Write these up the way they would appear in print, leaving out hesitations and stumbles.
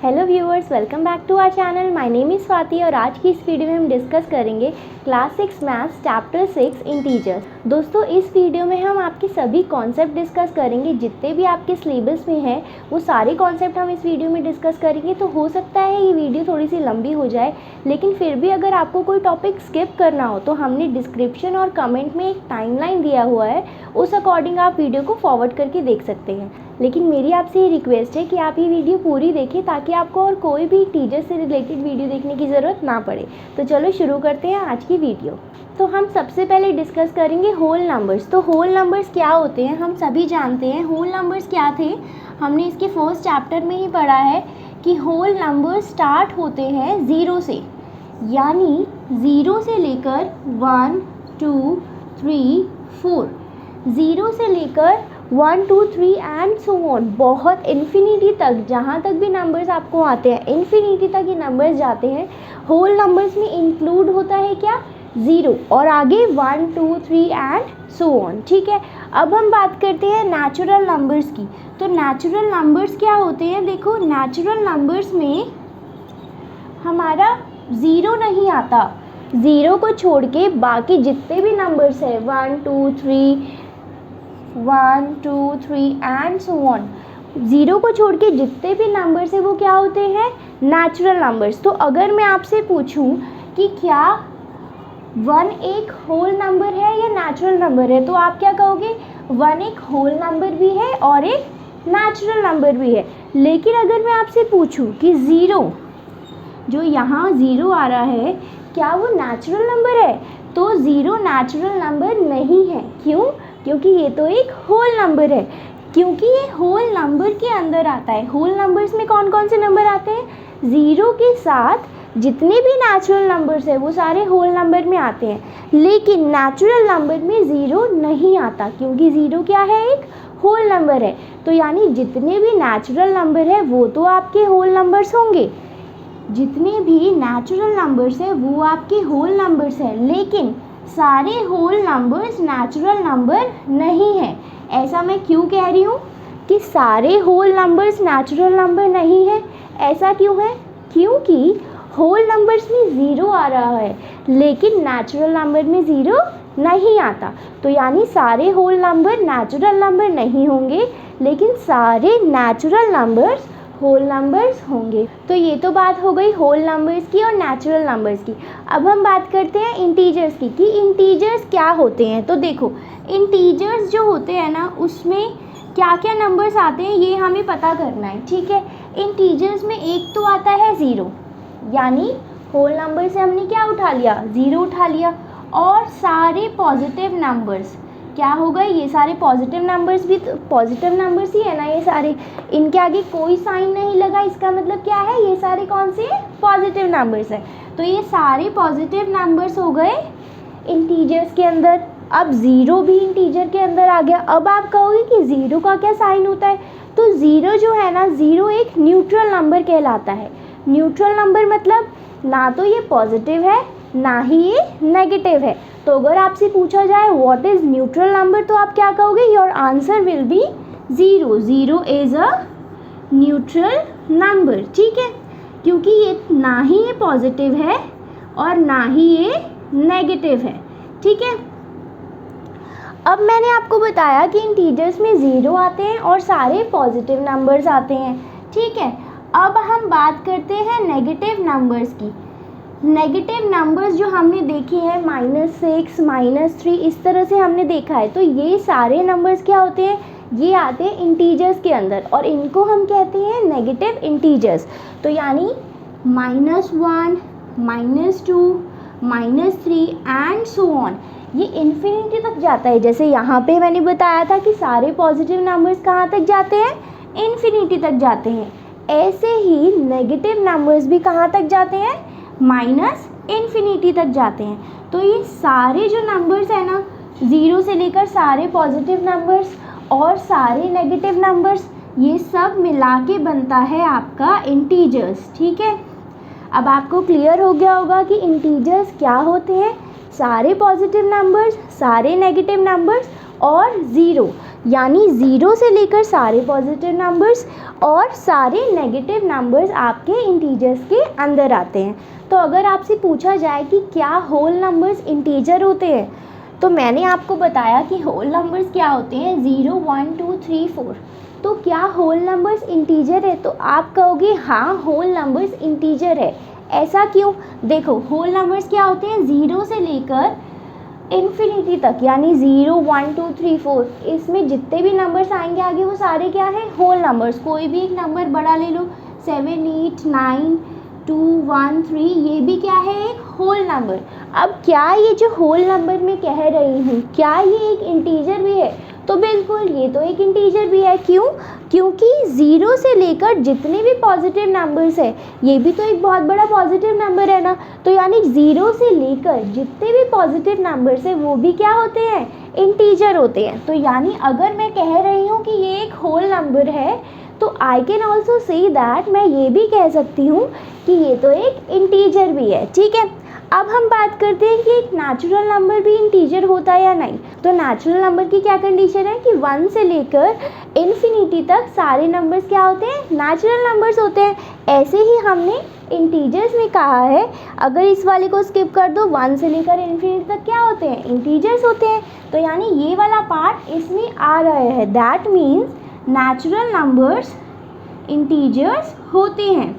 Hello viewers, welcome back to our channel. My name is Swati और आज की इस वीडियो में हम डिस्कस करेंगे क्लास 6 मैथ्स चैप्टर 6 इंटीजर्स। दोस्तों, इस वीडियो में हम आपके सभी कॉन्सेप्ट डिस्कस करेंगे। जितने भी आपके सिलेबस में हैं वो सारे कॉन्सेप्ट हम इस वीडियो में डिस्कस करेंगे। तो हो सकता है ये वीडियो थोड़ी सी लंबी हो जाए, लेकिन फिर भी अगर आपको कोई टॉपिक स्किप करना हो तो हमने डिस्क्रिप्शन और कमेंट में एक टाइमलाइन दिया हुआ है, उस अकॉर्डिंग आप वीडियो को फॉरवर्ड करके देख सकते हैं। लेकिन मेरी आपसे ये रिक्वेस्ट है कि आप ये वीडियो पूरी देखें ताकि आपको और कोई भी टीचर से रिलेटेड वीडियो देखने की ज़रूरत ना पड़े। तो चलो शुरू करते हैं आज की वीडियो। तो हम सबसे पहले डिस्कस करेंगे होल नंबर्स। तो होल नंबर्स क्या होते हैं, हम सभी जानते हैं। होल नंबर्स क्या थे, हमने इसके फर्स्ट चैप्टर में ही पढ़ा है कि होल नंबर्स स्टार्ट होते हैं ज़ीरो से, यानी ज़ीरो से लेकर 1 2 3 4, ज़ीरो से लेकर 1 2 3 एंड सो ऑन, बहुत इन्फिनिटी तक, जहाँ तक भी नंबर्स आपको आते हैं इन्फिनिटी तक ये नंबर्स जाते हैं। होल नंबर्स में इंक्लूड होता है क्या, ज़ीरो, और आगे 1 2 3 एंड सो ऑन। ठीक है, अब हम बात करते हैं नेचुरल नंबर्स की। तो नेचुरल नंबर्स क्या होते हैं, देखो नेचुरल नंबर्स में हमारा ज़ीरो नहीं आता। ज़ीरो को छोड़ के बाकी जितने भी नंबर्स हैं 1 2 3 एंड सो ऑन, ज़ीरो को छोड़ के जितने भी नंबर्स हैं वो क्या होते हैं, नेचुरल नंबर्स। तो अगर मैं आपसे पूछूं कि क्या 1 एक होल नंबर है या नेचुरल नंबर है, तो आप क्या कहोगे, 1 एक होल नंबर भी है और एक नेचुरल नंबर भी है। लेकिन अगर मैं आपसे पूछूं कि ज़ीरो, जो यहाँ ज़ीरो आ रहा है, क्या वो नेचुरल नंबर है, तो ज़ीरो नेचुरल नंबर नहीं है। क्यों, क्योंकि ये तो एक होल नंबर है, क्योंकि ये होल नंबर के अंदर आता है। होल नंबर्स में कौन कौन से नंबर आते हैं, ज़ीरो के साथ जितने भी नेचुरल नंबर्स हैं वो सारे होल नंबर में आते हैं। लेकिन नेचुरल नंबर में ज़ीरो नहीं आता, क्योंकि ज़ीरो क्या है, एक होल नंबर है। तो यानी जितने भी नेचुरल नंबर है वो तो आपके होल नंबर्स होंगे, जितने भी नेचुरल नंबर्स है वो आपके होल नंबर्स हैं। लेकिन सारे होल नंबर्स नेचुरल नंबर नहीं है। ऐसा मैं क्यों कह रही हूँ कि सारे होल नंबर्स नेचुरल नंबर नहीं है, ऐसा क्यों है, क्योंकि होल नंबर्स में ज़ीरो आ रहा है लेकिन नेचुरल नंबर में ज़ीरो नहीं आता। तो यानी सारे होल नंबर नेचुरल नंबर नहीं होंगे, लेकिन सारे नेचुरल नंबर्स होल नंबर्स होंगे। तो ये तो बात हो गई होल नंबर्स की और नेचुरल नंबर्स की। अब हम बात करते हैं इंटीजर्स की, कि इंटीजर्स क्या होते हैं। तो देखो, इंटीजर्स जो होते हैं ना, उसमें क्या क्या नंबर्स आते हैं ये हमें पता करना है। ठीक है, इंटीजर्स में एक तो आता है ज़ीरो, यानी होल नंबर से हमने क्या उठा लिया, ज़ीरो उठा लिया। और सारे पॉजिटिव नंबर्स क्या हो गए, ये सारे पॉजिटिव नंबर्स भी तो पॉजिटिव नंबर्स ही है ना ये सारे, इनके आगे कोई साइन नहीं लगा, इसका मतलब क्या है, ये सारे कौन से पॉजिटिव नंबर्स हैं। तो ये सारे पॉजिटिव नंबर्स हो गए इंटीजर्स के अंदर। अब ज़ीरो भी इंटीजर के अंदर आ गया। अब आप कहोगे कि ज़ीरो का क्या साइन होता है, तो ज़ीरो जो है ना, ज़ीरो एक न्यूट्रल नंबर कहलाता है। न्यूट्रल नंबर मतलब ना तो ये पॉजिटिव है ना ही ये नेगेटिव है। तो अगर आपसे पूछा जाए व्हाट इज़ न्यूट्रल नंबर, तो आप क्या कहोगे, your answer will be zero. Zero is a neutral number. ठीक है, क्योंकि ये ना ही ये पॉजिटिव है और ना ही ये नेगेटिव है। ठीक है, अब मैंने आपको बताया कि इंटीजर्स में ज़ीरो आते हैं और सारे पॉजिटिव नंबर्स आते हैं। ठीक है, अब हम बात करते हैं नेगेटिव नंबर्स की। नेगेटिव नंबर्स जो हमने देखे हैं -6 -3, इस तरह से हमने देखा है। तो ये सारे नंबर्स क्या होते हैं, ये आते हैं इंटीजर्स के अंदर और इनको हम कहते हैं नेगेटिव इंटीजर्स। तो यानी -1 -2 -3 एंड सो ऑन, ये इन्फिनिटी तक जाता है। जैसे यहाँ पे मैंने बताया था कि सारे पॉजिटिव नंबर्स कहाँ तक जाते हैं, इन्फिनिटी तक जाते हैं। ऐसे ही नेगेटिव नंबर्स भी कहाँ तक जाते हैं, माइनस इन्फिनिटी तक जाते हैं। तो ये सारे जो नंबर्स हैं ना, ज़ीरो से लेकर सारे पॉजिटिव नंबर्स और सारे नेगेटिव नंबर्स, ये सब मिला के बनता है आपका इंटीजर्स। ठीक है, अब आपको क्लियर हो गया होगा कि इंटीजर्स क्या होते हैं, सारे पॉजिटिव नंबर्स, सारे नेगेटिव नंबर्स और ज़ीरो, यानी ज़ीरो से लेकर सारे पॉजिटिव नंबर्स और सारे नेगेटिव नंबर्स आपके इंटीजर्स के अंदर आते हैं। तो अगर आपसे पूछा जाए कि क्या होल नंबर्स इंटीजर होते हैं, तो मैंने आपको बताया कि होल नंबर्स क्या होते हैं, 0 1 2 3 4। तो क्या होल नंबर्स इंटीजर है? तो आप कहोगे हाँ, होल नंबर्स इंटीजर है। ऐसा क्यों? देखो, होल नंबर्स क्या होते हैं, 0 से लेकर इन्फिनिटी तक, यानी 0 1 2 3 4, इसमें जितने भी नंबर्स आएंगे आगे वो सारे क्या है, होल नंबर्स। कोई भी एक नंबर बड़ा ले लो, 7 8 9 2 1 3, ये भी क्या है, एक होल नंबर। अब क्या ये जो होल नंबर में कह रही हूँ, क्या ये एक इंटीजर भी है? तो बिल्कुल, ये तो एक इंटीजर भी है। क्यों? क्योंकि 0 से लेकर जितने भी पॉजिटिव नंबर्स है, ये भी तो एक बहुत बड़ा पॉजिटिव नंबर है ना। तो यानी 0 से लेकर जितने भी पॉजिटिव नंबर्स है वो भी क्या होते हैं, इंटीजर होते हैं। तो यानी अगर मैं कह रही हूँ कि ये एक होल नंबर है, तो I can also say that, मैं ये भी कह सकती हूँ कि ये तो एक इंटीजर भी है। ठीक है, अब हम बात करते हैं कि एक नेचुरल नंबर भी इंटीजर होता है या नहीं। तो नेचुरल नंबर की क्या कंडीशन है कि 1 से लेकर इन्फिनिटी तक सारे नंबर्स क्या होते हैं, नेचुरल नंबर्स होते हैं। ऐसे ही हमने इंटीजर्स में कहा है, अगर इस वाले को स्किप कर दो, 1 से लेकर इन्फिनिटी तक क्या होते हैं, इंटीजर्स होते हैं। तो यानी ये वाला पार्ट इसमें आ रहा है, that means natural numbers integers होते हैं।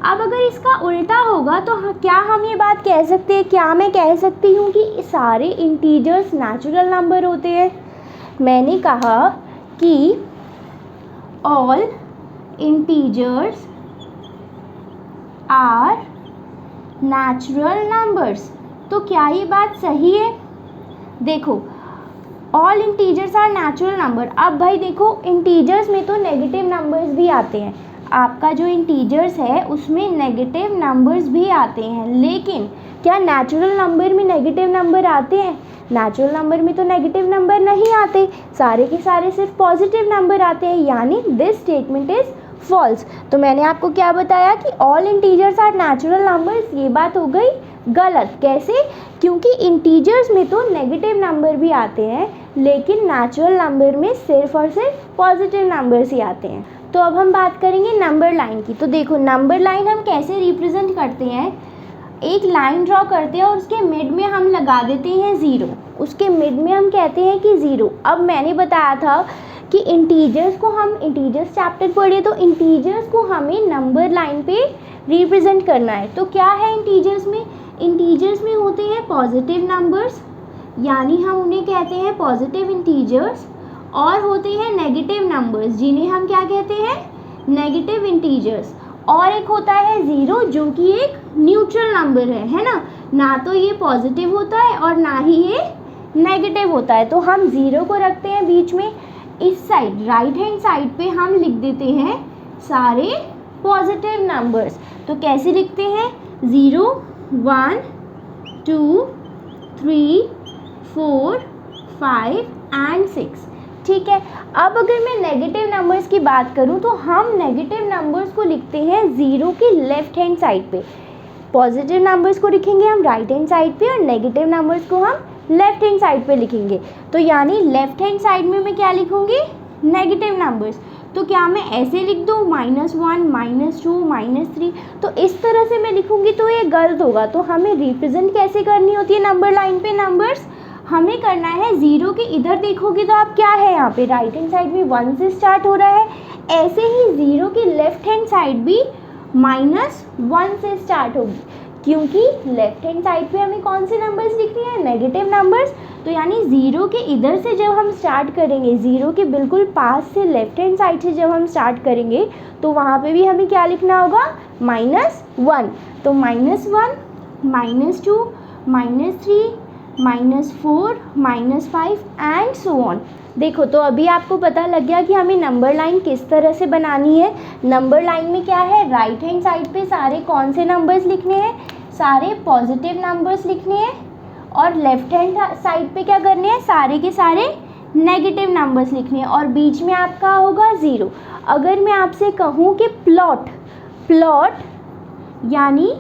अब अगर इसका उल्टा होगा तो क्या हम ये बात कह सकते हैं, क्या मैं कह सकती हूँ कि सारे इंटीजर्स नेचुरल नंबर होते हैं? मैंने कहा कि all integers are natural numbers. तो क्या ये बात सही है? देखो, all integers are natural number. अब भाई देखो, इंटीजर्स में तो नेगेटिव नंबर्स भी आते हैं। आपका जो इंटीजर्स है उसमें नेगेटिव नंबर्स भी आते हैं, लेकिन क्या नेचुरल नंबर में नेगेटिव नंबर आते हैं? नेचुरल नंबर में तो नेगेटिव नंबर नहीं आते, सारे के सारे सिर्फ पॉजिटिव नंबर आते हैं, यानी दिस स्टेटमेंट इज फॉल्स। तो मैंने आपको क्या बताया कि all integers are natural numbers, ये बात हो गई गलत। कैसे? क्योंकि इंटीजर्स में तो नेगेटिव नंबर भी आते हैं, लेकिन नेचुरल नंबर में सिर्फ और सिर्फ पॉजिटिव नंबर्स ही आते हैं। तो अब हम बात करेंगे नंबर लाइन की। तो देखो, नंबर लाइन हम कैसे रिप्रेजेंट करते हैं, एक लाइन ड्रॉ करते हैं और उसके मिड में हम लगा देते हैं 0, उसके मिड में हम कहते हैं कि 0। अब मैंने बताया था कि इंटीजर्स को हम, इंटीजर्स चैप्टर पढ़े, तो इंटीजर्स को हमें नंबर लाइन पे रिप्रेजेंट करना है। तो क्या है इंटीजर्स में? इंटीजर्स में होते हैं पॉजिटिव नंबर्स, यानी हम उन्हें कहते हैं पॉजिटिव इंटीजर्स, और होते हैं नेगेटिव नंबर्स, जिन्हें हम क्या कहते हैं, नेगेटिव इंटीजर्स। और एक होता है 0, जो कि एक न्यूट्रल नंबर है ना, ना तो ये पॉजिटिव होता है और ना ही ये नेगेटिव होता है। तो हम 0 को रखते हैं बीच में, इस साइड राइट हैंड साइड पे हम लिख देते हैं सारे पॉजिटिव नंबर्स। तो कैसे लिखते हैं, 0 1 2 3 4 5 एंड 6। ठीक है, अब अगर मैं नेगेटिव नंबर्स की बात करूं, तो हम नेगेटिव नंबर्स को लिखते हैं 0 के लेफ्ट हैंड साइड पे। पॉजिटिव नंबर्स को लिखेंगे हम राइट हैंड साइड पे और नेगेटिव नंबर्स को हम लेफ्ट हैंड साइड पे लिखेंगे। तो यानी लेफ्ट हैंड साइड में मैं क्या लिखूंगी, नेगेटिव नंबर्स। तो क्या मैं ऐसे लिख दूँ -1 -2 -3? तो इस तरह से मैं लिखूंगी तो ये गलत होगा। तो हमें रिप्रेजेंट कैसे करनी होती है नंबर लाइन पे नंबर्स, हमें करना है 0 के इधर देखोगे तो आप क्या है, यहाँ पे राइट हैंड साइड में 1 से स्टार्ट हो रहा है, ऐसे ही 0 के लेफ्ट हैंड साइड भी -1 से स्टार्ट होगी, क्योंकि लेफ्ट हैंड साइड पे हमें कौन से नंबर्स लिखने हैं, नेगेटिव नंबर्स। तो यानी 0 के इधर से जब हम स्टार्ट करेंगे, 0 के बिल्कुल पास से लेफ्ट हैंड साइड से जब हम स्टार्ट करेंगे, तो वहाँ पे भी हमें क्या लिखना होगा, -1। तो -1 -2 -3 -4 -5 एंड सो ऑन। देखो, तो अभी आपको पता लग गया कि हमें नंबर लाइन किस तरह से बनानी है। नंबर लाइन में क्या है, राइट हैंड साइड पे सारे कौन से नंबर्स लिखने हैं, सारे पॉजिटिव नंबर्स लिखने हैं, और लेफ्ट हैंड साइड पे क्या करने हैं, सारे के सारे नेगेटिव नंबर्स लिखने हैं, और बीच में आपका होगा 0। अगर मैं आपसे कहूँ कि प्लॉट यानी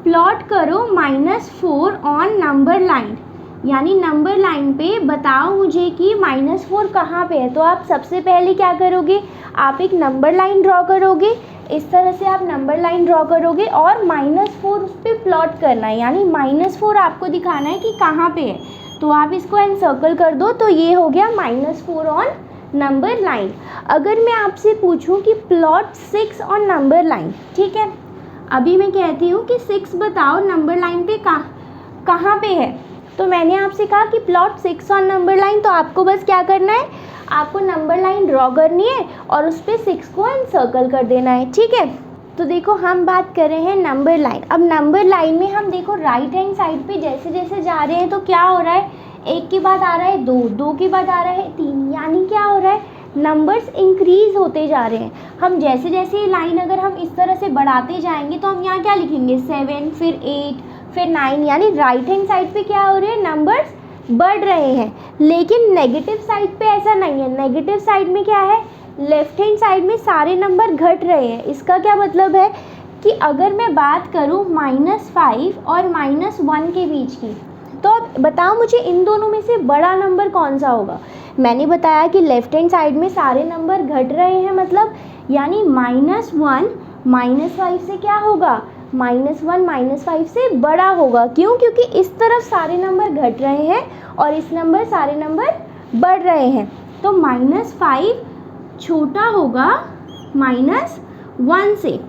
प्लॉट करो -4 ऑन नंबर लाइन, यानी नंबर लाइन पे बताओ मुझे कि -4 कहाँ पे है। तो आप सबसे पहले क्या करोगे, आप एक नंबर लाइन ड्रॉ करोगे, इस तरह से आप नंबर लाइन ड्रॉ करोगे और -4 उस पर प्लॉट करना है, यानी -4 आपको दिखाना है कि कहाँ पे है। तो आप इसको एनसर्कल कर दो, तो ये हो गया -4 ऑन नंबर लाइन। अगर मैं आपसे पूछूं कि प्लॉट 6 ऑन नंबर लाइन, ठीक है, अभी मैं कहती हूँ कि 6 बताओ नंबर लाइन पे कहाँ पे है। तो मैंने आपसे कहा कि प्लॉट 6 ऑन नंबर लाइन, तो आपको बस क्या करना है, आपको नंबर लाइन ड्रॉ करनी है और उस पर 6 को एनसर्कल कर देना है, ठीक है। तो देखो हम बात कर रहे हैं नंबर लाइन। अब नंबर लाइन में हम देखो राइट हैंड साइड पे जैसे जैसे जा रहे हैं तो क्या हो रहा है, 1 के बाद आ रहा है 2, 2 के बाद आ रहा है 3, यानी क्या हो रहा है, नंबर्स इंक्रीज होते जा रहे हैं। हम जैसे जैसे ये लाइन अगर हम इस तरह से बढ़ाते जाएंगे तो हम यहाँ क्या लिखेंगे, 7, फिर 8, फिर 9, यानी राइट हैंड साइड पे क्या हो रहे हैं, नंबर्स बढ़ रहे हैं। लेकिन नेगेटिव साइड पे ऐसा नहीं है। नेगेटिव साइड में क्या है, लेफ्ट हैंड साइड में सारे नंबर घट रहे हैं। इसका क्या मतलब है कि अगर मैं बात करूँ -5 और -1 के बीच की, तो अब बताओ मुझे इन दोनों में से बड़ा नंबर कौन सा होगा। मैंने बताया कि लेफ्ट हैंड साइड में सारे नंबर घट रहे हैं, मतलब यानी -1 -5 से क्या होगा, -1 -5 से बड़ा होगा। क्यों, क्योंकि इस तरफ सारे नंबर घट रहे हैं और इस नंबर सारे नंबर बढ़ रहे हैं। तो -5 छोटा होगा -1 से।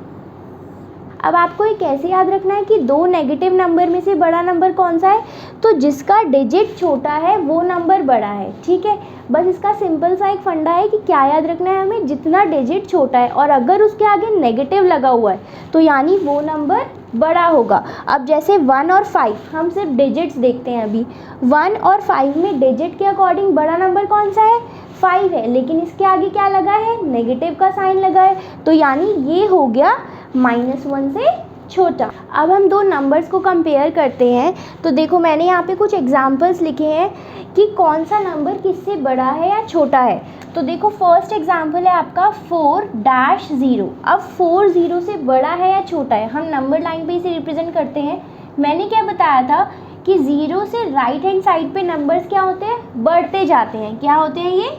अब आपको ये कैसे याद रखना है कि दो नेगेटिव नंबर में से बड़ा नंबर कौन सा है, तो जिसका डिजिट छोटा है वो नंबर बड़ा है, ठीक है। बस इसका सिंपल सा एक फंडा है कि क्या याद रखना है हमें, जितना डिजिट छोटा है और अगर उसके आगे नेगेटिव लगा हुआ है तो यानी वो नंबर बड़ा होगा। अब जैसे 1 और 5, हम सिर्फ डिजिट्स देखते हैं अभी। 1 और 5 में डिजिट के अकॉर्डिंग बड़ा नंबर कौन सा है, 5 है, लेकिन इसके आगे क्या लगा है, नेगेटिव का साइन लगा है, तो यानी ये हो गया -1 से छोटा। अब हम दो नंबर्स को कंपेयर करते हैं। तो देखो मैंने यहाँ पे कुछ एग्जांपल्स लिखे हैं कि कौन सा नंबर किससे बड़ा है या छोटा है। तो देखो फर्स्ट एग्जांपल है आपका 4-0। अब 4 0 से बड़ा है या छोटा है, हम नंबर लाइन पे इसे रिप्रेजेंट करते हैं। मैंने क्या बताया था कि 0 से राइट हैंड साइड पे नंबर्स क्या होते हैं, बढ़ते जाते हैं। क्या होते हैं ये,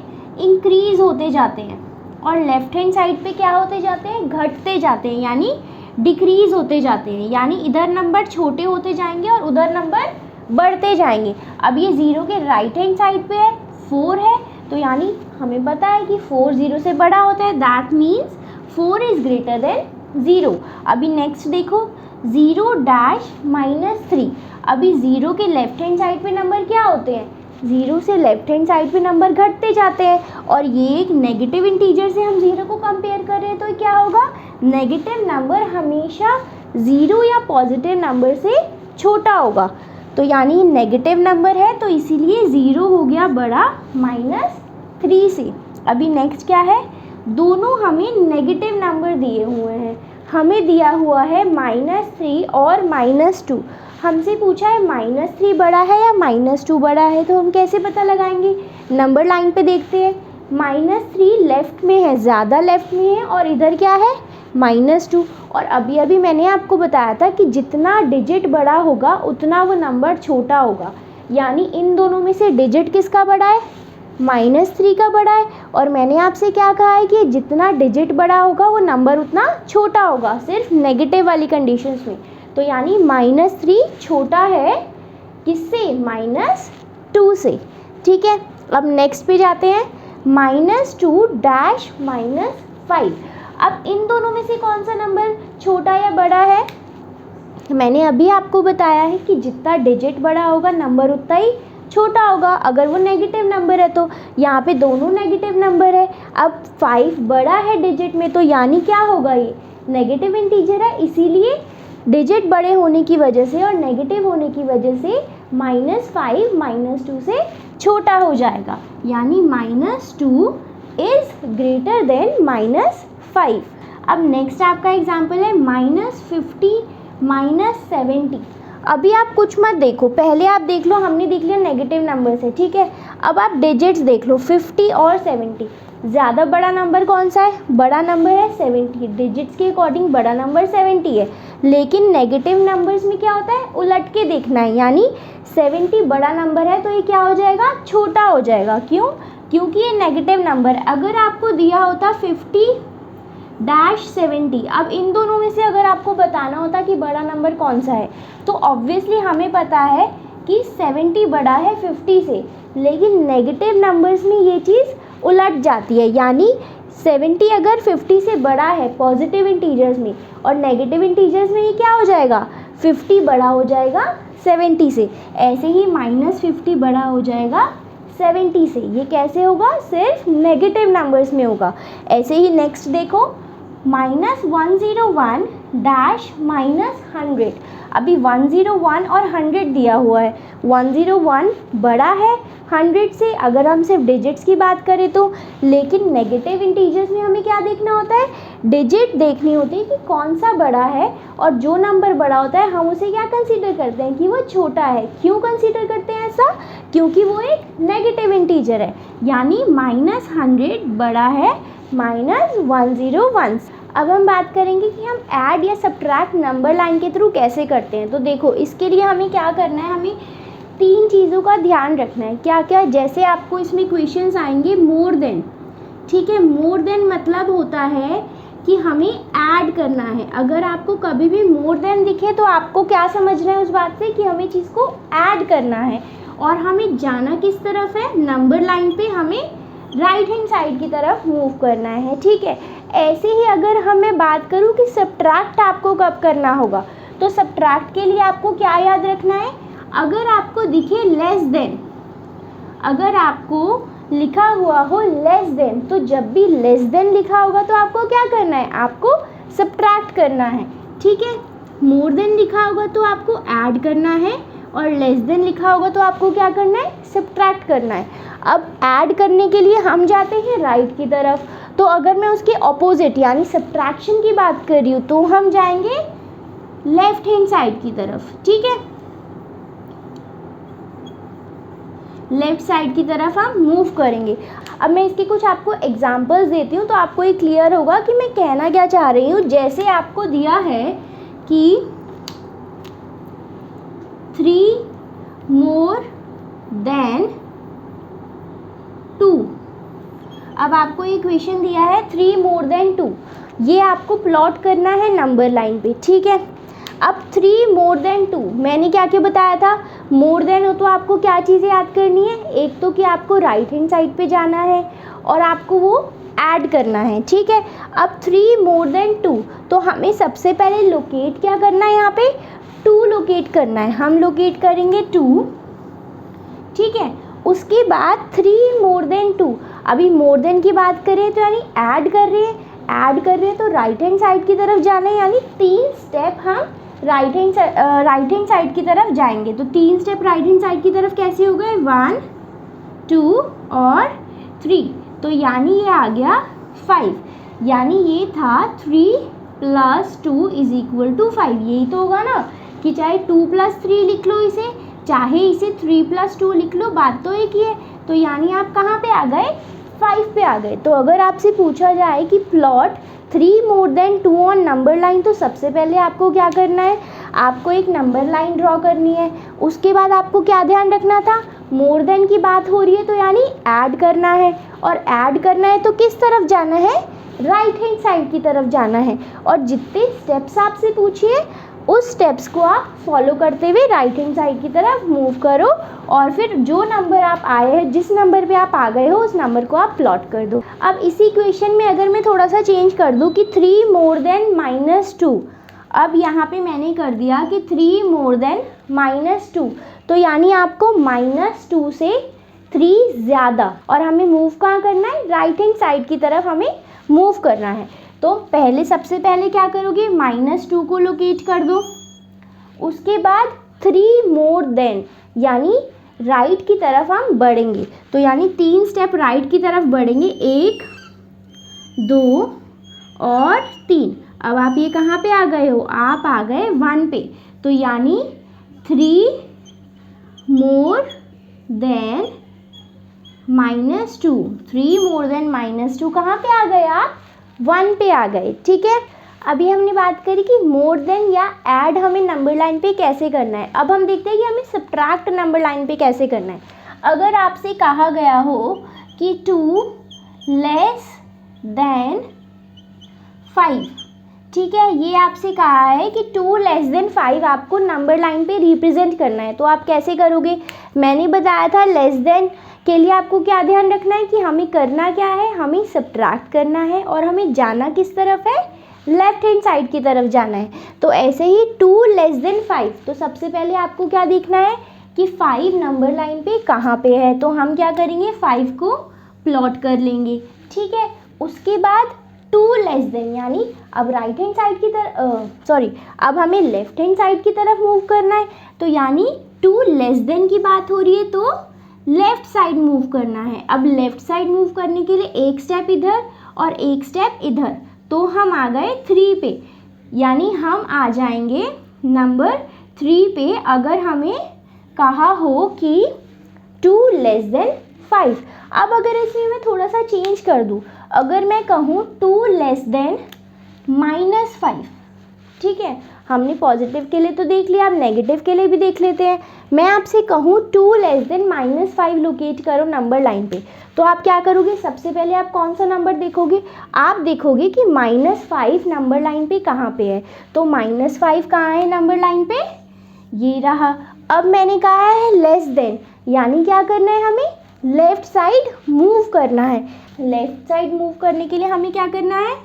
इंक्रीज होते जाते हैं। और लेफ्ट हैंड साइड पे क्या होते जाते हैं, घटते जाते हैं, यानी डिक्रीज होते जाते हैं। यानी इधर नंबर छोटे होते जाएंगे और उधर नंबर बढ़ते जाएंगे। अब ये 0 के राइट हैंड साइड पे है, 4 है, तो यानी हमें पता है कि 4 0 से बड़ा होता है, that means 4 is greater than 0। अभी नेक्स्ट देखो 0-3। अभी 0 के लेफ्ट हैंड साइड पे नंबर क्या होते हैं, 0 से लेफ्ट हैंड साइड पे नंबर घटते जाते हैं और ये एक नेगेटिव इंटीजर से हम 0 को कंपेयर कर रहे हैं, तो क्या होगा, नेगेटिव नंबर हमेशा 0 या पॉजिटिव नंबर से छोटा होगा। तो यानी नेगेटिव नंबर है तो इसीलिए 0 हो गया बड़ा -3 से। अभी नेक्स्ट क्या है, दोनों हमें नेगेटिव नंबर दिए हुए हैं। हमें दिया हुआ है -3 और -2। हमसे पूछा है -3 बड़ा है या -2 बड़ा है, तो हम कैसे पता लगाएंगे, नंबर लाइन पे देखते हैं। -3 लेफ़्ट में है, ज़्यादा लेफ़्ट में है, और इधर क्या है -2। और अभी अभी मैंने आपको बताया था कि जितना डिजिट बड़ा होगा उतना वो नंबर छोटा होगा। यानी इन दोनों में से डिजिट किसका बड़ा है, -3 का बड़ा है। और मैंने आपसे क्या कहा है कि जितना डिजिट बड़ा होगा वो नंबर उतना छोटा होगा, सिर्फ नेगेटिव वाली कंडीशंस में। तो यानी -3 छोटा है किससे, -2 से, ठीक है। अब नेक्स्ट पे जाते हैं, -2-5। अब इन दोनों में से कौन सा नंबर छोटा या बड़ा है, मैंने अभी आपको बताया है कि जितना डिजिट बड़ा होगा नंबर उतना ही छोटा होगा, अगर वो नेगेटिव नंबर है तो। यहाँ पे दोनों नेगेटिव नंबर है। अब 5 बड़ा है डिजिट में, तो यानी क्या होगा, ये नेगेटिव इंटीजर है, इसीलिए डिजिट बड़े होने की वजह से और नेगेटिव होने की वजह से -5 -2 से छोटा हो जाएगा। यानी -2 इज़ ग्रेटर देन -5। अब नेक्स्ट आपका एग्जाम्पल है -50 -70। अभी आप कुछ मत देखो, पहले आप देख लो, हमने देख लिया नेगेटिव नंबर से, ठीक है। अब आप डिजिट्स देख लो 50 और 70। ज़्यादा बड़ा नंबर कौन सा है? बड़ा नंबर है 70, डिजिट्स के अकॉर्डिंग बड़ा नंबर 70 है। लेकिन नेगेटिव नंबर्स में क्या होता है, उलट के देखना है, यानी 70 बड़ा नंबर है तो ये क्या हो जाएगा, छोटा हो जाएगा। क्यों? क्योंकि ये नेगेटिव नंबर है। अगर आपको दिया होता 50-70, अब इन दोनों में से अगर आपको बताना होता कि बड़ा नंबर कौन सा है, तो ऑब्वियसली हमें पता है कि 70 बड़ा है 50 से, लेकिन नेगेटिव नंबर्स में ये चीज़ उलट जाती है, यानी 70 अगर 50 से बड़ा है पॉजिटिव इंटीजर्स में, और नेगेटिव इंटीजर्स में ये क्या हो जाएगा, 50 बड़ा हो जाएगा 70 से। ऐसे ही -50 बड़ा हो जाएगा 70 से। ये कैसे होगा, सिर्फ नेगेटिव नंबर्स में होगा। ऐसे ही नेक्स्ट देखो, -101 डैश -100। अभी 101 और 100 दिया हुआ है, 101 बड़ा है 100 से अगर हम सिर्फ डिजिट्स की बात करें तो। लेकिन नेगेटिव इंटीजर्स में हमें क्या देखना होता है, डिजिट देखनी होती है कि कौन सा बड़ा है, और जो नंबर बड़ा होता है हम उसे क्या कंसीडर करते हैं कि वो छोटा है। क्यों कंसीडर करते हैं ऐसा, क्योंकि वो एक नेगेटिव इंटीजर है, यानी -100 बड़ा है -101। अब हम बात करेंगे कि हम ऐड या सब्ट्रैक्ट नंबर लाइन के थ्रू कैसे करते हैं। तो देखो, इसके लिए हमें क्या करना है, हमें 3 चीज़ों का ध्यान रखना है। क्या क्या, जैसे आपको इसमें क्वेश्चंस आएंगे मोर देन, ठीक है, मोर देन मतलब होता है कि हमें ऐड करना है। अगर आपको कभी भी मोर देन दिखे तो आपको क्या समझना है उस बात से कि हमें चीज़ को ऐड करना है, और हमें जाना किस तरफ है, नंबर लाइन पे हमें राइट हैंड साइड की तरफ मूव करना है, ठीक है। ऐसे ही अगर मैं बात करूँ कि सब्ट्रैक्ट आपको कब करना होगा, तो सब्ट्रैक्ट के लिए आपको क्या याद रखना है, अगर आपको दिखे लेस देन, अगर आपको लिखा हुआ हो लेस देन, तो जब भी लेस देन लिखा होगा तो आपको क्या करना है, आपको सब्ट्रैक्ट करना है, ठीक है। मोर देन लिखा होगा तो आपको ऐड करना है, और लेस देन लिखा होगा तो आपको क्या करना है, सब्ट्रैक्ट करना है। अब ऐड करने के लिए हम जाते हैं राइट की तरफ, तो अगर मैं उसके ऑपोजिट यानी सब्ट्रैक्शन की बात कर रही हूँ तो हम जाएंगे लेफ्ट हैंड साइड की तरफ, ठीक है, लेफ्ट साइड की तरफ हम मूव करेंगे। अब मैं इसके कुछ आपको एग्जांपल्स देती हूँ तो आपको ये क्लियर होगा कि मैं कहना क्या चाह रही हूँ। जैसे आपको दिया है कि 3 more than 2, अब आपको ये क्वेश्चन दिया है 3 more than 2, ये आपको प्लॉट करना है नंबर लाइन पे, ठीक है। अब 3 more than 2, मैंने क्या क्या बताया था, मोर देन हो तो आपको क्या चीज़ें याद करनी है, एक तो कि आपको राइट हैंड साइड पे जाना है और आपको वो ऐड करना है, ठीक है। अब 3 more than 2, तो हमें सबसे पहले लोकेट क्या करना है, यहाँ पे 2 लोकेट करना है, हम लोकेट करेंगे 2, ठीक है। उसके बाद 3 more than 2, अभी मोर देन की बात करें तो यानी ऐड कर रहे हैं तो राइट हैंड साइड की तरफ जाना है, यानी 3 स्टेप हम राइट हैंड साइड की तरफ जाएंगे। तो 3 स्टेप राइट हैंड साइड की तरफ कैसे हो गए, 1 2 और 3, तो यानी ये आ गया 5, यानी ये था 3 + 2 = 5। यही तो होगा ना कि चाहे 2 + 3 लिख लो इसे, चाहे इसे 3 + 2 लिख लो, बात तो एक ही है। तो यानी आप कहाँ पे आ गए, 5 पे आ गए। तो अगर आपसे पूछा जाए कि plot 3 more than 2 on number line, तो सबसे पहले आपको क्या करना है, आपको एक नंबर लाइन ड्रॉ करनी है। उसके बाद आपको क्या ध्यान रखना था, मोर देन की बात हो रही है तो यानी ऐड करना है, और ऐड करना है तो किस तरफ जाना है, राइट हैंड साइड की तरफ जाना है। और जितने स्टेप्स आपसे पूछिए उस स्टेप्स को आप फॉलो करते हुए राइट हैंड साइड की तरफ मूव करो, और फिर जो नंबर आप आए हैं, जिस नंबर पे आप आ गए हो, उस नंबर को आप प्लॉट कर दो। अब इसी क्वेश्चन में अगर मैं थोड़ा सा चेंज कर दूँ कि 3 more than -2, अब यहाँ पे मैंने कर दिया कि 3 more than -2, तो यानी आपको -2 से 3 ज़्यादा, और हमें मूव कहाँ करना है, राइट हैंड साइड की तरफ हमें मूव करना है। तो पहले सबसे पहले क्या करोगे, -2 को लोकेट कर दो, उसके बाद 3 more than यानी राइट की तरफ हम बढ़ेंगे, तो यानी 3 स्टेप राइट की तरफ बढ़ेंगे, 1 2 और 3। अब आप ये कहाँ पे आ गए हो, आप आ गए 1 पे, तो यानी 3 more than -2, 3 मोर देन -2 कहाँ पे आ गए आप? 1 पे आ गए, ठीक है। अभी हमने बात करी कि मोर देन या ऐड हमें नंबर लाइन पे कैसे करना है। अब हम देखते हैं कि हमें सब्ट्रैक्ट नंबर लाइन पे कैसे करना है। अगर आपसे कहा गया हो कि 2 लेस देन 5, ठीक है, ये आपसे कहा है कि 2 लेस देन 5 आपको नंबर लाइन पे रिप्रेजेंट करना है, तो आप कैसे करोगे? मैंने बताया था लेस देन के लिए आपको क्या ध्यान रखना है कि हमें करना क्या है, हमें सब्ट्रैक्ट करना है और हमें जाना किस तरफ है? लेफ्ट हैंड साइड की तरफ जाना है। तो ऐसे ही 2 लेस देन 5, तो सबसे पहले आपको क्या देखना है कि 5 नंबर लाइन पे कहाँ पे है, तो हम क्या करेंगे 5 को प्लॉट कर लेंगे, ठीक है। उसके बाद 2 लेस देन, यानी अब राइट हैंड साइड की तरफ अब हमें लेफ्ट हैंड साइड की तरफ मूव करना है, तो यानी 2 लेस देन की बात हो रही है तो लेफ्ट साइड मूव करना है। अब लेफ्ट साइड मूव करने के लिए एक स्टेप इधर और एक स्टेप इधर, तो हम आ गए 3 पे, यानी हम आ जाएंगे नंबर 3 पे अगर हमें कहा हो कि 2 लेस देन 5। अब अगर इसमें मैं थोड़ा सा चेंज कर दूँ, अगर मैं कहूँ 2 लेस देन -5, ठीक है, हमने पॉजिटिव के लिए तो देख लिया, अब नेगेटिव के लिए भी देख लेते हैं। मैं आपसे कहूँ 2 लेस देन -5 लोकेट करो नंबर लाइन पे, तो आप क्या करोगे? सबसे पहले आप कौन सा नंबर देखोगे? आप देखोगे कि -5 नंबर लाइन पे कहाँ पे है, तो -5 कहाँ है नंबर लाइन पे? ये रहा। अब मैंने कहा है लेस देन, यानी क्या करना है? हमें लेफ्ट साइड मूव करना है। लेफ्ट साइड मूव करने के लिए हमें क्या करना है?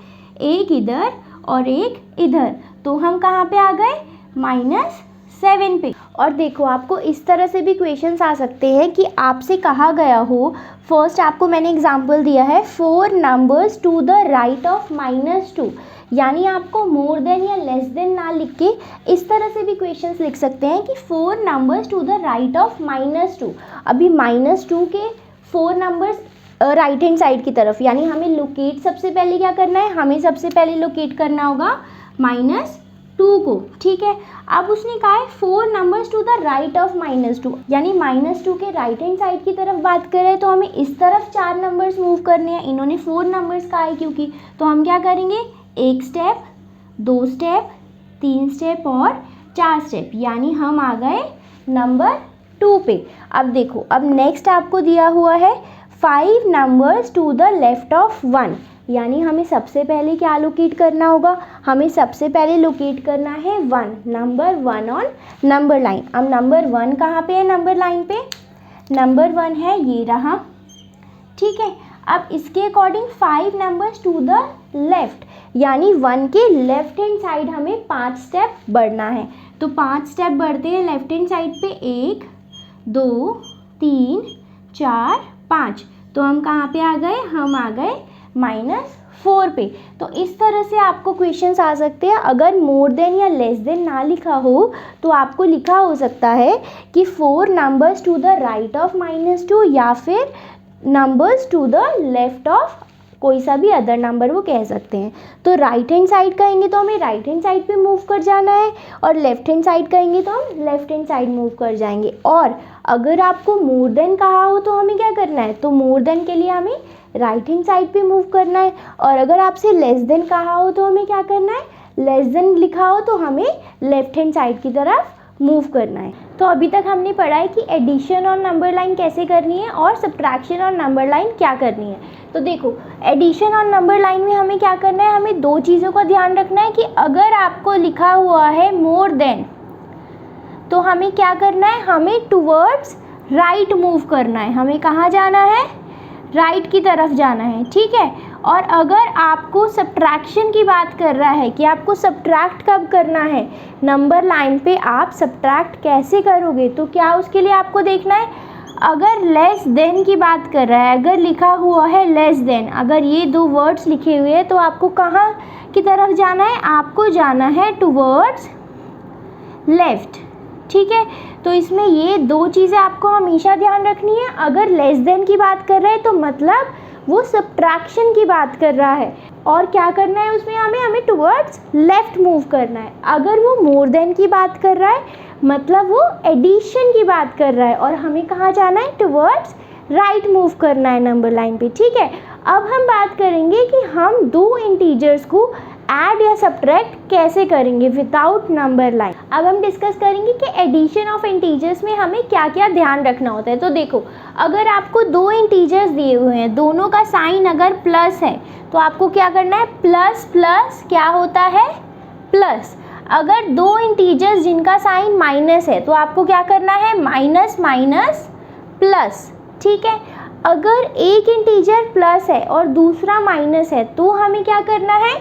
एक इधर और एक इधर, तो हम कहाँ पे आ गए? -7 पे। और देखो आपको इस तरह से भी क्वेश्चंस आ सकते हैं कि आपसे कहा गया हो, फर्स्ट आपको मैंने एग्जांपल दिया है 4 numbers to the right of -2, यानी आपको मोर देन या लेस देन ना लिख के इस तरह से भी क्वेश्चंस लिख सकते हैं कि 4 numbers to the right of -2। अभी -2 के 4 नंबर्स राइट हैंड साइड की तरफ, यानी हमें लोकेट सबसे पहले क्या करना है? हमें सबसे पहले लोकेट करना होगा -2 को, ठीक है। अब उसने कहा है 4 numbers to the right of -2, यानी -2 के राइट हैंड साइड की तरफ बात कर रहे हैं, तो हमें इस तरफ 4 नंबर्स मूव करने हैं। इन्होंने 4 नंबर्स कहा है क्योंकि, तो हम क्या करेंगे? एक स्टेप, 2 स्टेप, 3 स्टेप और 4 स्टेप, यानी हम आ गए नंबर 2 पे। अब देखो, अब नेक्स्ट आपको दिया हुआ है 5 numbers to the left of 1, यानी हमें सबसे पहले क्या लोकेट करना होगा? हमें सबसे पहले लोकेट करना है 1, नंबर 1 ऑन नंबर लाइन। अब नंबर 1 कहाँ पे है नंबर लाइन पे? नंबर 1 है ये रहा, ठीक है। अब इसके according 5 numbers to the left, यानी 1 के लेफ्ट हैंड साइड हमें 5 स्टेप बढ़ना है, तो 5 स्टेप बढ़ते हैं लेफ्ट हैंड साइड पे, 1 2 3 4 5, तो हम कहाँ पे आ गए? हम आ गए -4 पे। तो इस तरह से आपको क्वेश्चंस आ सकते हैं। अगर मोर देन या लेस देन ना लिखा हो तो आपको लिखा हो सकता है कि 4 numbers to the right of -2 या फिर numbers to the left of कोई सा भी अदर नंबर वो कह सकते हैं। तो राइट हैंड साइड कहेंगे तो हमें राइट हैंड साइड पे मूव कर जाना है, और लेफ्ट हैंड साइड कहेंगे तो हम लेफ्ट हैंड साइड मूव कर जाएंगे। और अगर आपको मोर देन कहा हो तो हमें क्या करना है? तो मोर देन के लिए हमें राइट हैंड साइड पे मूव करना है, और अगर आपसे लेस देन कहा हो तो हमें क्या करना है? लेस देन लिखा हो तो हमें लेफ्ट हैंड साइड की तरफ मूव करना है। तो अभी तक हमने पढ़ा है कि एडिशन और नंबर लाइन कैसे करनी है और सब्ट्रैक्शन और नंबर लाइन क्या करनी है। तो देखो, एडिशन और नंबर लाइन में हमें क्या करना है? हमें 2 चीज़ों का ध्यान रखना है कि अगर आपको लिखा हुआ है मोर देन, तो हमें क्या करना है? हमें टुवर्ड्स राइट मूव करना है। हमें कहाँ जाना है? राइट की तरफ जाना है, ठीक है। और अगर आपको सब्ट्रैक्शन की बात कर रहा है कि आपको सब्ट्रैक्ट कब करना है नंबर लाइन पे, आप सब्ट्रैक्ट कैसे करोगे, तो क्या उसके लिए आपको देखना है? अगर लेस देन की बात कर रहा है, अगर लिखा हुआ है लेस देन, अगर ये 2 वर्ड्स लिखे हुए हैं, तो आपको कहाँ की तरफ जाना है? आपको जाना है टुवर्ड्स लेफ्ट, ठीक है। तो इसमें ये 2 चीज़ें आपको हमेशा ध्यान रखनी है। अगर लेस देन की बात कर रहे हैं तो मतलब वो सब्ट्रैक्शन की बात कर रहा है, और क्या करना है उसमें? हमें टुवर्ड्स लेफ्ट मूव करना है। अगर वो मोर देन की बात कर रहा है मतलब वो एडिशन की बात कर रहा है, और हमें कहाँ जाना है? टुवर्ड्स राइट मूव करना है नंबर लाइन पे, ठीक है। अब हम बात करेंगे कि हम दो इंटीजर्स को ऐड या सब्ट्रैक्ट कैसे करेंगे विदाउट नंबर लाइन। अब हम डिस्कस करेंगे कि एडिशन ऑफ इंटीजर्स में हमें क्या क्या ध्यान रखना होता है। तो देखो, अगर आपको दो इंटीजर्स दिए हुए हैं, दोनों का साइन अगर प्लस है तो आपको क्या करना है, प्लस प्लस क्या होता है, प्लस। अगर दो इंटीजर्स जिनका साइन माइनस है तो आपको क्या करना है, माइनस माइनस प्लस, ठीक है। अगर एक इंटीजर प्लस है और दूसरा माइनस है तो हमें क्या करना है,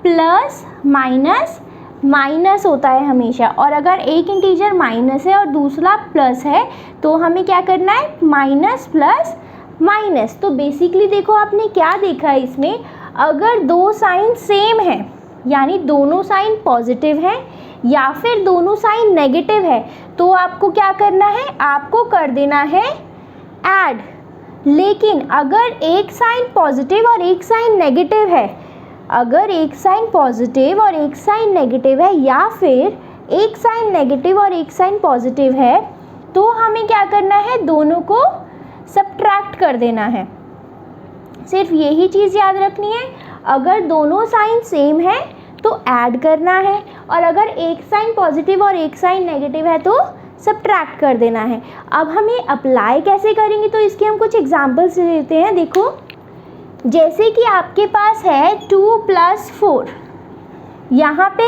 प्लस माइनस माइनस होता है हमेशा। और अगर एक इंटीजर माइनस है और दूसरा प्लस है तो हमें क्या करना है, माइनस प्लस माइनस। तो बेसिकली देखो आपने क्या देखा है इसमें, अगर दो साइन सेम है यानी दोनों साइन पॉजिटिव है या फिर दोनों साइन नेगेटिव है तो आपको क्या करना है, आपको कर देना है ऐड। लेकिन अगर एक साइन पॉजिटिव और एक साइन नेगेटिव है, अगर एक साइन पॉजिटिव और एक साइन नेगेटिव है या फिर एक साइन नेगेटिव और एक साइन पॉजिटिव है तो हमें क्या करना है, दोनों को सब्ट्रैक्ट कर देना है। सिर्फ यही चीज़ याद रखनी है, अगर दोनों साइन सेम है तो ऐड करना है और अगर एक साइन पॉजिटिव और एक साइन नेगेटिव है तो सब्ट्रैक्ट कर देना है। अब हम ये अप्लाई कैसे करेंगे तो इसके हम कुछ एग्जांपल्स लेते हैं। देखो, जैसे कि आपके पास है 2 + 4, यहाँ पे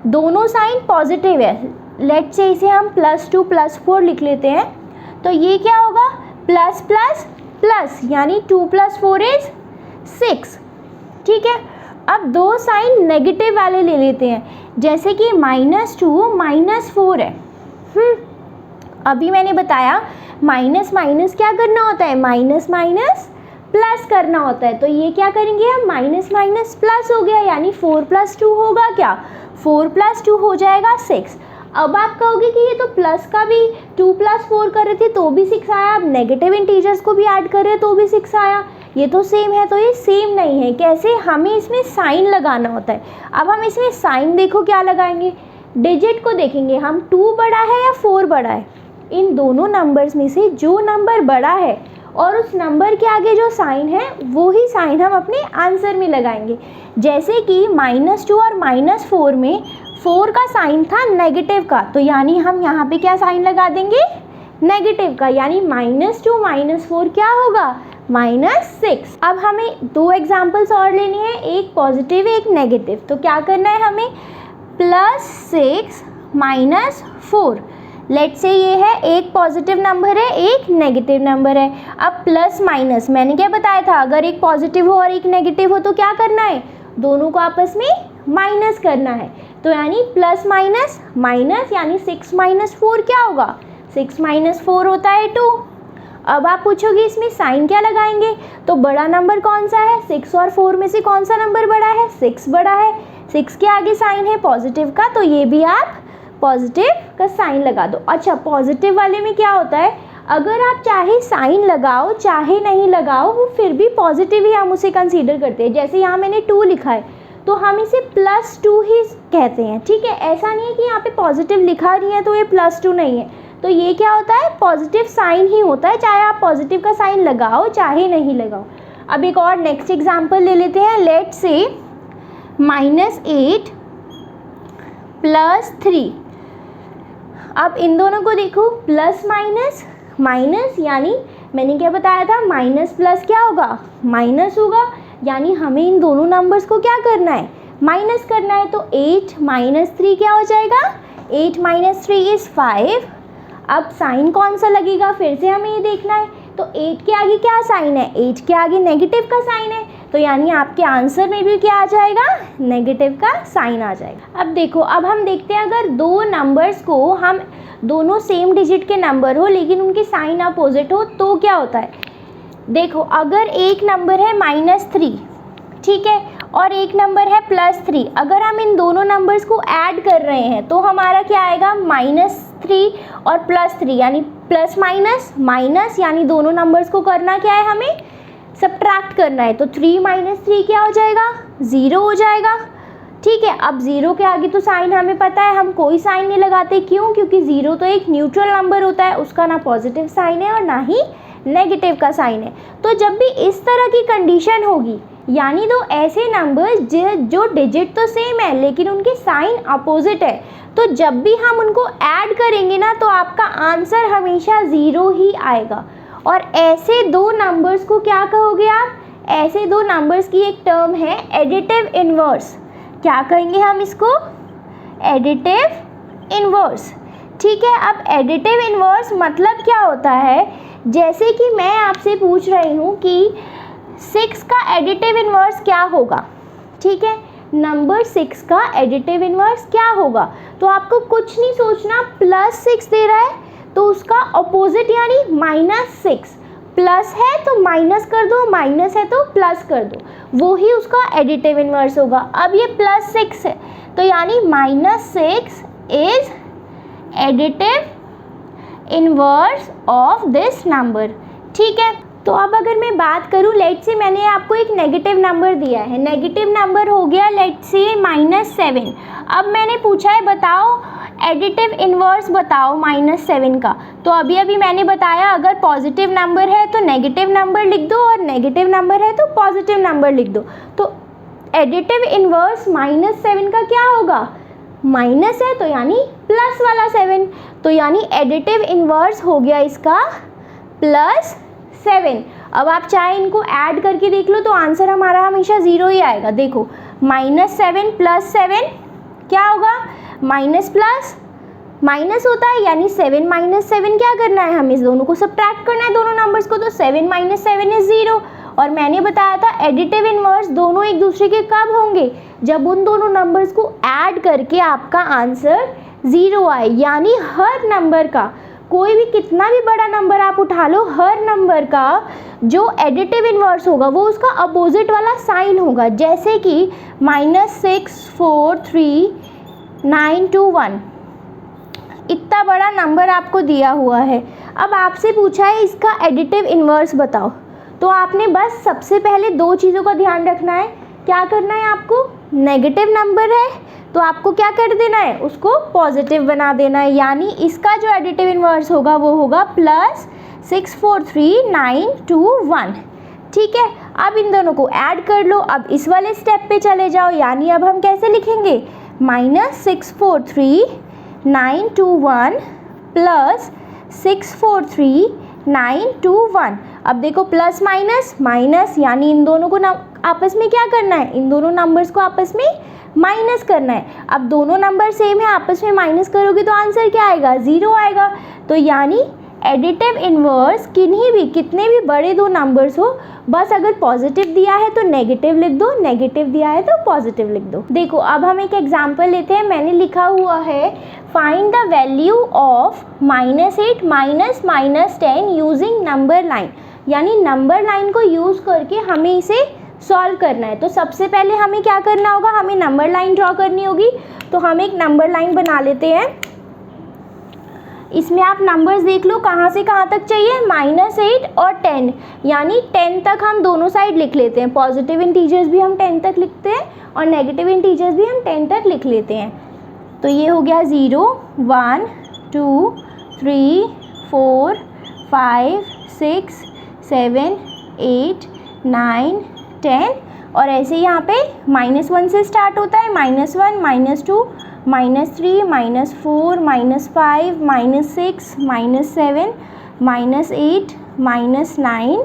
दोनों साइन पॉजिटिव है, लेट्स से इसे हम +2 + 4 लिख लेते हैं। तो ये क्या होगा, प्लस प्लस प्लस, यानी 2 + 4 = 6, ठीक है। अब दो साइन नेगेटिव वाले ले लेते हैं, जैसे कि -2 - 4 है। अभी मैंने बताया माइनस माइनस क्या करना होता है, माइनस माइनस प्लस करना होता है। तो ये क्या करेंगे हम, माइनस माइनस प्लस हो गया, यानी 4 + 2 होगा क्या, 4 + 2 हो जाएगा 6। अब आप कहोगे कि ये तो प्लस का भी 2 + 4 कर रहे थे तो भी 6 आया, अब नेगेटिव इंटीजर्स को भी ऐड कर रहे हैं तो भी 6 आया, ये तो सेम है। तो ये सेम नहीं है, कैसे, हमें इसमें साइन लगाना होता है। अब हम इसमें साइन देखो क्या लगाएंगे, डिजिट को देखेंगे हम, 2 बड़ा है या 4 बड़ा है, इन दोनों नंबर्स में से जो नंबर बड़ा है और उस नंबर के आगे जो साइन है वो ही साइन हम अपने आंसर में लगाएंगे। जैसे कि -2 और -4 में 4 का साइन था नेगेटिव का, तो यानी हम यहाँ पे क्या साइन लगा देंगे, नेगेटिव का, यानी -2 - 4 क्या होगा, -6। अब हमें दो एग्जाम्पल्स और लेनी है, एक पॉजिटिव एक नेगेटिव। तो क्या करना है हमें, +6 - 4। लेट्स से ये है, एक पॉजिटिव नंबर है एक नेगेटिव नंबर है। अब प्लस माइनस मैंने क्या बताया था, अगर एक पॉजिटिव हो और एक नेगेटिव हो तो क्या करना है, दोनों को आपस में माइनस करना है। तो यानी प्लस माइनस माइनस, यानी 6 - 4 क्या होगा, 6 - 4 होता है 2। अब आप पूछोगे इसमें साइन क्या लगाएंगे, तो बड़ा नंबर कौन सा है, 6 और 4 में से कौन सा नंबर बड़ा है, 6 बड़ा है। 6 के आगे साइन है पॉजिटिव का, तो ये भी आप पॉजिटिव का साइन लगा दो। अच्छा, पॉजिटिव वाले में क्या होता है, अगर आप चाहे साइन लगाओ चाहे नहीं लगाओ वो फिर भी पॉजिटिव ही हम उसे कंसीडर करते हैं। जैसे यहाँ मैंने 2 लिखा है तो हम इसे +2 ही कहते हैं, ठीक है। ऐसा नहीं है कि यहाँ पे पॉजिटिव लिखा नहीं है तो ये +2 नहीं है, तो ये क्या होता है, पॉजिटिव साइन ही होता है, चाहे आप पॉजिटिव का साइन लगाओ चाहे नहीं लगाओ। अब एक और नेक्स्ट एग्जाम्पल ले लेते हैं, लेट्स से -8 + 3। अब इन दोनों को देखो, प्लस माइनस माइनस, यानी मैंने क्या बताया था, माइनस प्लस क्या होगा, माइनस होगा, यानी हमें इन दोनों नंबर्स को क्या करना है, माइनस करना है। तो 8 - 3 क्या हो जाएगा, 8 - 3 = 5। अब साइन कौन सा लगेगा, फिर से हमें ये देखना है। तो 8 के आगे क्या साइन है, 8 के आगे नेगेटिव का साइन है, तो यानी आपके आंसर में भी क्या आ जाएगा, नेगेटिव का साइन आ जाएगा। अब देखो, अब हम देखते हैं अगर दो नंबर्स को हम दोनों सेम डिजिट के नंबर हो लेकिन उनके साइन अपोजिट हो तो क्या होता है। देखो, अगर एक नंबर है -3, ठीक है, और एक नंबर है +3, अगर हम इन दोनों नंबर्स को ऐड कर रहे हैं तो हमारा क्या आएगा, -3 और +3, यानी प्लस माइनस माइनस, यानी दोनों नंबर्स को करना क्या है, हमें सब्ट्रैक्ट करना है। तो 3 - 3 क्या हो जाएगा, 0 हो जाएगा, ठीक है। अब 0 के आगे तो साइन हमें पता है, हम कोई साइन नहीं लगाते, क्यों, क्योंकि 0 तो एक न्यूट्रल नंबर होता है, उसका ना पॉजिटिव साइन है और ना ही नेगेटिव का साइन है। तो जब भी इस तरह की कंडीशन होगी, यानी दो ऐसे नंबर्स जो डिजिट तो सेम है लेकिन उनके साइन अपोजिट है, तो जब भी हम उनको ऐड करेंगे ना तो आपका आंसर हमेशा 0 ही आएगा। और ऐसे दो नंबर्स को क्या कहोगे आप? ऐसे दो नंबर्स की एक टर्म है एडिटिव इन्वर्स। क्या कहेंगे हम इसको? Additive inverse. ठीक है, अब एडिटिव इन्वर्स मतलब क्या होता है? जैसे कि मैं आपसे पूछ रही हूँ कि 6 का एडिटिव इन्वर्स क्या होगा। ठीक है, नंबर 6 का एडिटिव इन्वर्स क्या होगा? तो आपको कुछ नहीं सोचना, +6 दे रहा है तो उसका अपोजिट यानी -6, प्लस है तो माइनस कर दो, माइनस है तो प्लस कर दो, वो ही उसका एडिटिव इन्वर्स होगा। अब ये +6 है तो यानी -6 is additive inverse of this number. ठीक है, तो अब अगर मैं बात करूँ, लेट से मैंने आपको एक नेगेटिव नंबर दिया है, नेगेटिव नंबर हो गया लेट से -7। अब मैंने पूछा है बताओ एडिटिव इन्वर्स बताओ -7 का। तो अभी मैंने बताया अगर पॉजिटिव नंबर है तो नेगेटिव नंबर लिख दो और नेगेटिव नंबर है तो पॉजिटिव नंबर लिख दो। तो एडिटिव इन्वर्स -7 का क्या होगा? माइनस है तो यानी प्लस वाला 7, तो यानी एडिटिव इन्वर्स हो गया इसका +7। अब आप चाहे इनको ऐड करके देख लो तो आंसर हमारा हमेशा 0 ही आएगा। देखो -7 + 7 क्या होगा? माइनस प्लस माइनस होता है, यानी 7 - 7 क्या करना है? हमें इस दोनों को सब्ट्रैक्ट करना है, दोनों नंबर्स को। तो 7 - 7 इज 0। और मैंने बताया था एडिटिव इन्वर्स दोनों एक दूसरे के कब होंगे? जब उन दोनों नंबर्स को ऐड करके आपका आंसर 0 आए। यानी हर नंबर का, कोई भी कितना भी बड़ा नंबर आप उठा लो, हर नंबर का जो एडिटिव इन्वर्स होगा वो उसका अपोजिट वाला साइन होगा। जैसे कि -6 4 3 9 2 1, इतना बड़ा नंबर आपको दिया हुआ है। अब आपसे पूछा है इसका एडिटिव इन्वर्स बताओ, तो आपने बस सबसे पहले दो चीज़ों का ध्यान रखना है। क्या करना है आपको? नेगेटिव नंबर है तो आपको क्या कर देना है? उसको पॉजिटिव बना देना है। यानी इसका जो एडिटिव इन्वर्स होगा वो होगा +6 4 3 9 2 1। ठीक है, अब इन दोनों को ऐड कर लो। अब इस वाले स्टेप पे चले जाओ, यानी अब हम कैसे लिखेंगे? -6 4 3 9 2 1 +6 4 3 9 2 1। अब देखो प्लस माइनस माइनस, यानी इन दोनों को आपस में क्या करना है? इन दोनों नंबर्स को आपस में माइनस करना है। अब दोनों नंबर सेम है, आपस में माइनस करोगे तो आंसर क्या आएगा? 0 आएगा। तो यानी एडिटिव इन्वर्स कितने भी बड़े दो नंबर्स हो, बस अगर पॉजिटिव दिया है तो नेगेटिव लिख दो, नेगेटिव दिया है तो पॉजिटिव लिख दो। देखो अब हम एक एग्जांपल लेते हैं। मैंने लिखा हुआ है find the value of -8 -10 using number line. यानी नंबर लाइन को यूज़ करके हमें इसे सॉल्व करना है। तो सबसे पहले हमें क्या करना होगा? हमें नंबर लाइन ड्रॉ करनी होगी। तो हम एक नंबर लाइन बना लेते हैं। इसमें आप नंबर्स देख लो कहाँ से कहाँ तक चाहिए, -8 और 10, यानी 10 तक हम दोनों साइड लिख लेते हैं। पॉजिटिव इंटीजर्स भी हम 10 तक लिखते हैं और नेगेटिव इंटीजर्स भी हम 10 तक लिख लेते हैं। तो ये हो गया 0 1 2 3 4 5 6 7 8 9 10, और ऐसे यहाँ पे -1 से स्टार्ट होता है, -1 -2 -3 -4 -5 -6 -7 -8 -9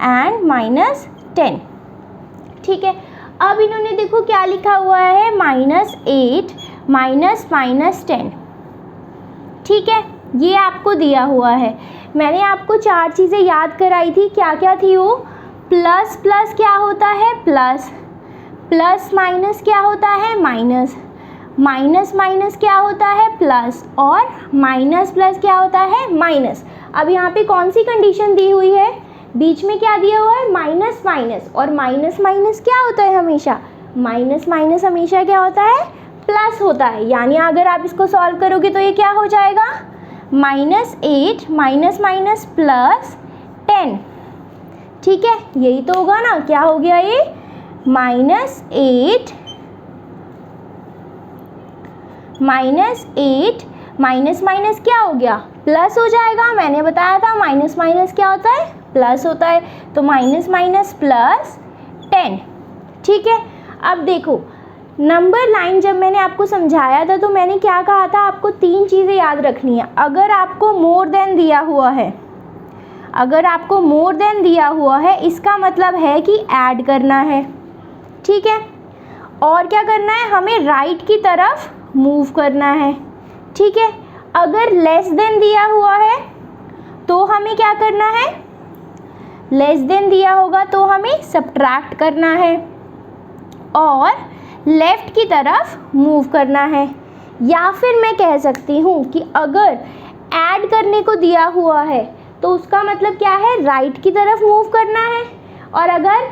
एंड -10। ठीक है, अब इन्होंने देखो क्या लिखा हुआ है? -8 -10। ठीक है, ये आपको दिया हुआ है। मैंने आपको 4 चीज़ें याद कराई थी, क्या क्या थी वो? प्लस प्लस क्या होता है? प्लस, प्लस माइनस क्या होता है? माइनस, माइनस माइनस क्या होता है? प्लस, और माइनस प्लस क्या होता है? माइनस। अब यहाँ पे कौन सी कंडीशन दी हुई है? बीच में क्या दिया हुआ है? माइनस माइनस, और माइनस माइनस क्या होता है हमेशा? माइनस माइनस हमेशा क्या होता है? प्लस होता है। यानी अगर आप इसको सॉल्व करोगे तो ये क्या हो जाएगा? -8 माइनस +10। ठीक है, यही तो होगा ना। क्या हो गया ये? -8 माइनस माइनस क्या हो गया, प्लस हो जाएगा। मैंने बताया था माइनस माइनस क्या होता है, प्लस होता है। तो माइनस माइनस प्लस 10, ठीक है। अब देखो नंबर लाइन जब मैंने आपको समझाया था तो मैंने क्या कहा था, आपको 3 चीज़ें याद रखनी है। अगर आपको मोर देन दिया हुआ है, अगर आपको मोर देन दिया हुआ है इसका मतलब है कि ऐड करना है, ठीक है। और क्या करना है, हमें राइट की तरफ मूव करना है, ठीक है। अगर लेस देन दिया हुआ है तो हमें क्या करना है, लेस देन दिया होगा तो हमें सब्ट्रैक्ट करना है और लेफ़्ट की तरफ मूव करना है। या फिर मैं कह सकती हूँ कि अगर ऐड करने को दिया हुआ है तो उसका मतलब क्या है, राइट की तरफ मूव करना है। और अगर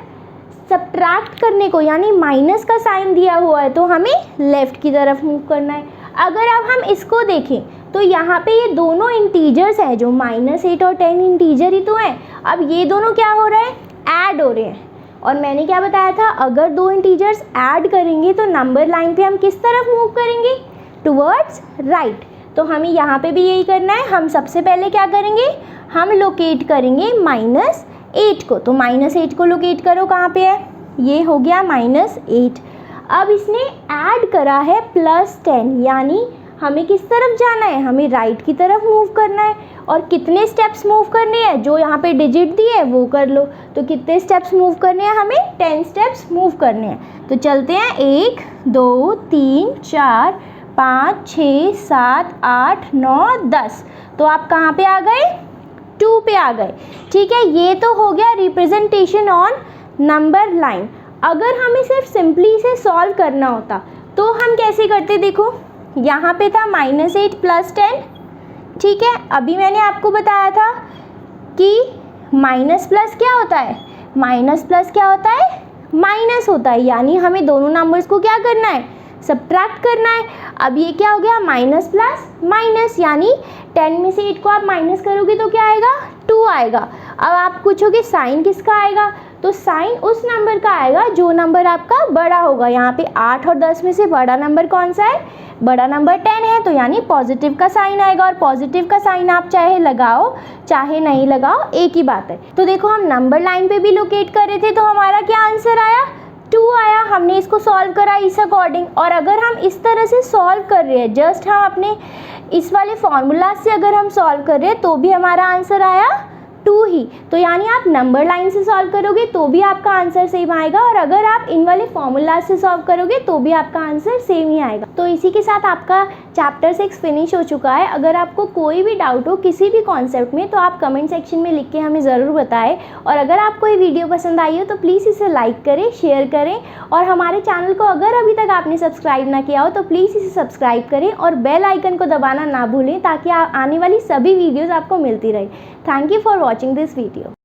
सब्ट्रैक्ट करने को यानी माइनस का साइन दिया हुआ है तो हमें लेफ़्ट की तरफ मूव करना है। अगर अब हम इसको देखें तो यहाँ पे ये दोनों इंटीजर्स हैं, जो -8 और 10 इंटीजर ही तो हैं। अब ये दोनों क्या हो रहे हैं, ऐड हो रहे हैं। और मैंने क्या बताया था, अगर 2 इंटीजर्स ऐड करेंगे तो नंबर लाइन पे हम किस तरफ मूव करेंगे, टुवर्ड्स राइट। तो हमें यहाँ पे भी यही करना है। हम सबसे पहले क्या करेंगे, हम लोकेट करेंगे -8 को। तो -8 को लोकेट करो, कहाँ पे है, ये हो गया -8। अब इसने ऐड करा है +10, यानी हमें किस तरफ जाना है, हमें राइट की तरफ मूव करना है। और कितने स्टेप्स मूव करने हैं, जो यहाँ पे डिजिट दिए है वो कर लो। तो कितने स्टेप्स मूव करने हैं, हमें 10 स्टेप्स मूव करने हैं। तो चलते हैं, 1 2 3 4 5 6 7 8 9 10। तो आप कहाँ पे आ गए, 2 पे आ गए, ठीक है। ये तो हो गया रिप्रेजेंटेशन ऑन नंबर लाइन। अगर हमें सिर्फ सिंपली इसे सॉल्व करना होता तो हम कैसे करते, देखो यहाँ पे था -8 + 10, ठीक है। अभी मैंने आपको बताया था कि माइनस प्लस क्या होता है, माइनस प्लस क्या होता है, माइनस होता है। यानी हमें दोनों नंबर्स को क्या करना है, सब्ट्रैक्ट करना है। अब ये क्या हो गया, माइनस प्लस माइनस, यानी 10 में से 8 को आप माइनस करोगे तो क्या आएगा, 2 आएगा। अब आप पूछोगे साइन किसका आएगा, तो साइन उस नंबर का आएगा जो नंबर आपका बड़ा होगा। यहाँ पे 8 और 10 में से बड़ा नंबर कौन सा है, बड़ा नंबर 10 है। तो यानी पॉजिटिव का साइन आएगा। और पॉजिटिव का साइन आप चाहे लगाओ चाहे नहीं लगाओ, एक ही बात है। तो देखो हम नंबर लाइन पे भी लोकेट कर रहे थे तो हमारा क्या आंसर आया, 2 आया। हमने इसको सॉल्व करा इस अकॉर्डिंग। और अगर हम इस तरह से सॉल्व कर रहे हैं, जस्ट हम अपने इस वाले फॉर्मूला से अगर हम सॉल्व कर रहे हैं तो भी हमारा आंसर आया 2 ही। तो यानी आप नंबर लाइन से सॉल्व करोगे तो भी आपका आंसर सेम आएगा, और अगर आप इन वाले फॉर्मूला से सॉल्व करोगे तो भी आपका आंसर सेम ही आएगा। तो इसी के साथ आपका चैप्टर 6 फिनिश हो चुका है। अगर आपको कोई भी डाउट हो किसी भी कॉन्सेप्ट में तो आप कमेंट सेक्शन में लिख के हमें ज़रूर बताएं। और अगर आपको ये वीडियो पसंद आई हो तो प्लीज़ इसे लाइक करें, शेयर करें, और हमारे चैनल को अगर अभी तक आपने सब्सक्राइब ना किया हो तो प्लीज़ इसे सब्सक्राइब करें और बेल आइकन को दबाना ना भूलें, ताकि आने वाली सभी वीडियोज़ आपको मिलती रहे। Thank you for watching this video.